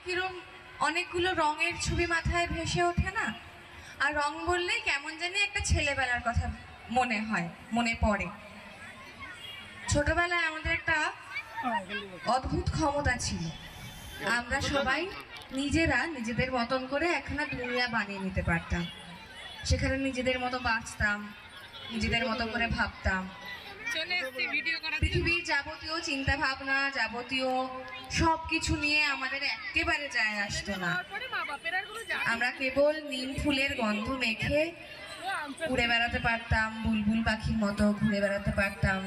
কিরম অনেকগুলো রঙের ছবি মাথায় ভেসে ওঠে না? আর রং বললেই কেমন জানি একটা ছেলেবেলার কথা মনে হয়, মনে পড়ে। ছোটবেলায় আমাদের একটা অদ্ভুত ক্ষমতা ছিল, আমরা সবাই নিজেরা নিজেদের মতন করে একখানা দুনিয়া বানিয়ে নিতে পারতাম। সেখানে নিজেদের মতো বাঁচতাম, নিজেদের মতো করে ভাবতাম। পৃথিবীর যাবতীয় চিন্তা ভাবনা, যাবতীয় সবকিছু নিয়ে আমাদের একেবারে যায় আসতো না। আমরা কেবল নিম ফুলের গন্ধ মেখে ঘুরে বেড়াতে পারতাম, বুলবুল পাখির মতো ঘুরে বেড়াতে পারতাম,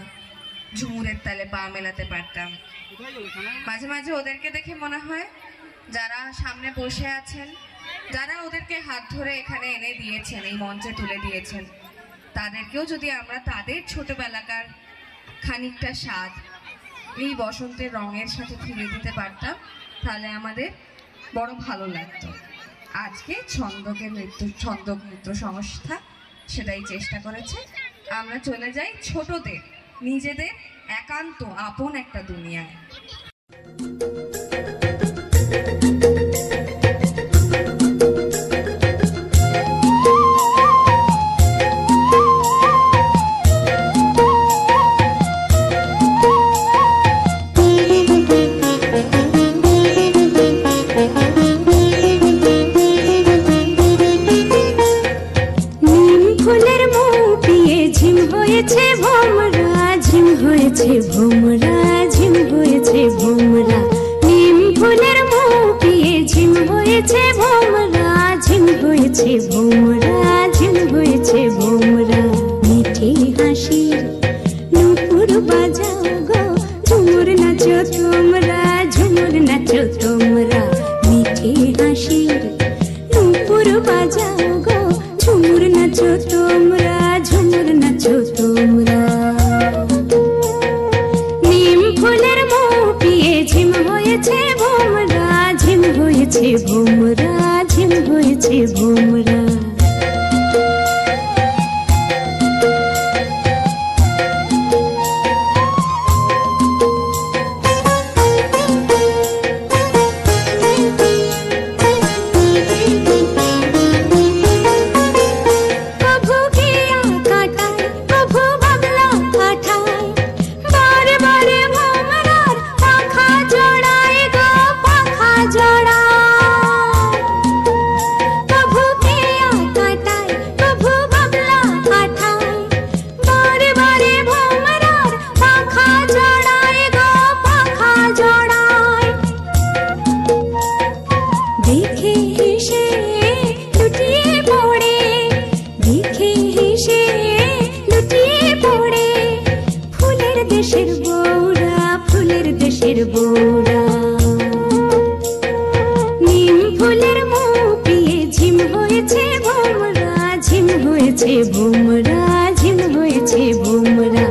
ঝুমুরের তালে পা মেলাতে পারতাম। মাঝে মাঝে ওদেরকে দেখে মনে হয় যারা সামনে বসে আছেন, যারা ওদেরকে হাত ধরে এখানে এনে দিয়েছেন, এই মঞ্চে তুলে দিয়েছেন, তাদেরকেও যদি আমরা তাদের ছোটবেলাকার খানিকটা স্বাদ এই বসন্তের রঙের সাথে ফিরে দিতে পারতাম, তাহলে আমাদের বড় ভালো লাগতো। আজকে ছন্দক নৃত্য সংস্থা সেটাই চেষ্টা করেছে। আমরা চলে যাই ছোটদের নিজেদের একান্ত আপন একটা দুনিয়ায়। ভোমরা ঝিম হয়েছে ভোমরা, নিম ফুলের মুখ পিয়ে ঝিম হয়েছে ভোমরা, ঝিম হয়েছে ভোমরা, ঝিম হয়েছে ভোমরা। মিঠে হাসির নুপুর বাজাও গো, ঝুমুর নাচো তোমরা, ঝুমুর নাচো তোমরা। মিঠে হাসির নুপুর বাজাও গো, ঝুমুর নাচো তোমরা, ঝুমুর নাচো তোমরা। ভোমরা ঝিম হয়েছে ভোমরা, ঝিম হয়েছে ভোমরা। নিম ফুলের মুখ পিয়ে ঝিম হয়েছে ভোমরা, ঝিম হয়েছে ভোমরা, ঝিম হয়েছে ভোমরা।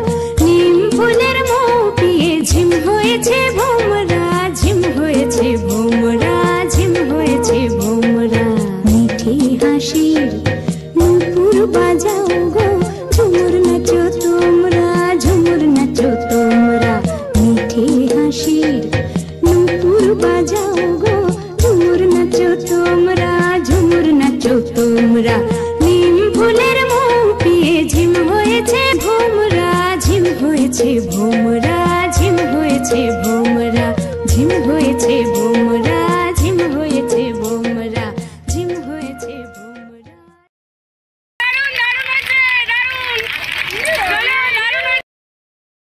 নিম ফুলের মুখ পিয়ে ঝিম হয়েছে ভোমরা, ঝিম হয়েছে ভোমরা, ঝিম হয়েছে ভোমরা। মিঠে হাসির নুপুর বাজাও গো, ঝুমুর নাচো তোমরা, ঝুমুর নাচো তোমরা। মিঠে হাসির নুপুর বাজাও গো, ঝুমুর নাচো তোমরা, ঝুমুর নাচো তোমরা। নিম ফুলের মুখ পিয়ে ঝিম হয়েছে ভোমরা, ঝিম হয়েছে ভোমরা, ঝিম হয়েছে ভোমরা, ঝিম হয়েছে ভোমরা,